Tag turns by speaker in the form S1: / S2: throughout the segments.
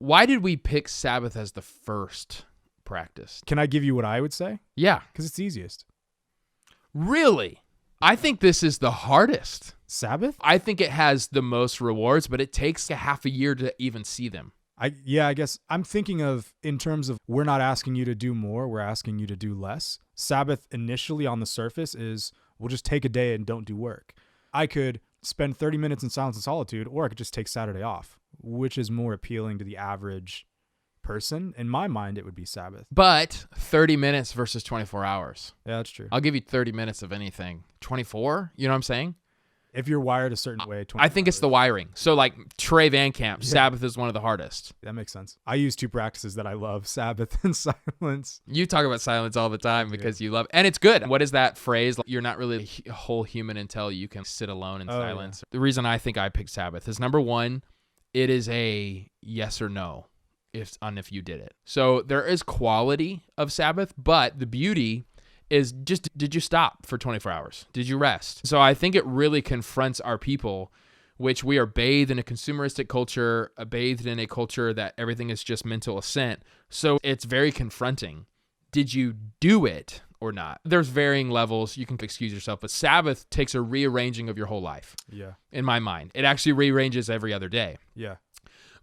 S1: Why did we pick Sabbath as the first practice?
S2: Can I give you what I would say?
S1: Yeah.
S2: Because it's the easiest.
S1: Really? I think this is the hardest.
S2: Sabbath?
S1: I think it has the most rewards, but it takes a half a year to even see them.
S2: I guess I'm thinking of in terms of we're not asking you to do more, we're asking you to do less. Sabbath initially on the surface is we'll just take a day and don't do work. I could spend 30 minutes in silence and solitude, or I could just take Saturday off, which is more appealing to the average person. In my mind, it would be Sabbath.
S1: But 30 minutes versus 24 hours.
S2: Yeah, that's true.
S1: I'll give you 30 minutes of anything. 24? You know what I'm saying?
S2: If you're wired a certain way, 24
S1: I think it's the
S2: hours.
S1: wiring. So like Trey Van Camp, Sabbath is one of the hardest.
S2: That makes sense. I use two practices that I love, Sabbath and silence.
S1: You talk about silence all the time because you love, and it's good. What is that phrase? You're not really a whole human until you can sit alone in silence. Yeah. The reason I think I picked Sabbath is number one, it is a yes or no if you did it. So there is quality of Sabbath, but the beauty is just, did you stop for 24 hours? Did you rest? So I think it really confronts our people, which we are bathed in a consumeristic culture, bathed in a culture that everything is just mental assent. So it's very confronting. Did you do it or not? There's varying levels. You can excuse yourself, but Sabbath takes a rearranging of your whole life.
S2: Yeah.
S1: In my mind, it actually rearranges every other day.
S2: Yeah.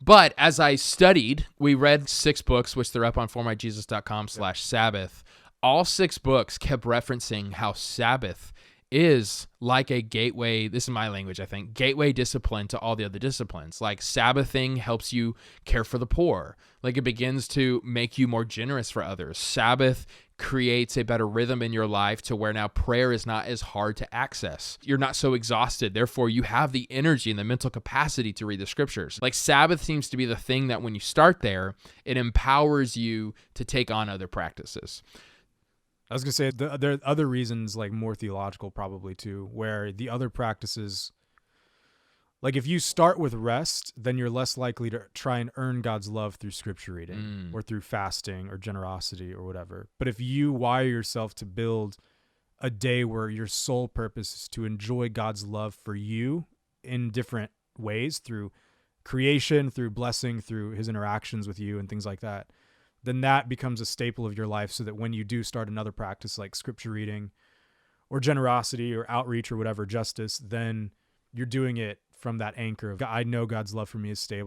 S1: But as I studied, we read 6 books, which they're up on formyjesus.com/Sabbath. All 6 books kept referencing how Sabbath is like a gateway, this is my language, I think, gateway discipline to all the other disciplines. Like Sabbathing helps you care for the poor. Like it begins to make you more generous for others. Sabbath creates a better rhythm in your life to where now prayer is not as hard to access. You're not so exhausted. Therefore, you have the energy and the mental capacity to read the scriptures. Like Sabbath seems to be the thing that when you start there, it empowers you to take on other practices.
S2: I was going to say there are other reasons, like more theological probably too, where the other practices, like if you start with rest, then you're less likely to try and earn God's love through scripture reading or through fasting or generosity or whatever. But if you wire yourself to build a day where your sole purpose is to enjoy God's love for you in different ways, through creation, through blessing, through his interactions with you and things like that, then that becomes a staple of your life, so that when you do start another practice like scripture reading or generosity or outreach or whatever, justice, then you're doing it from that anchor of, I know God's love for me is stable.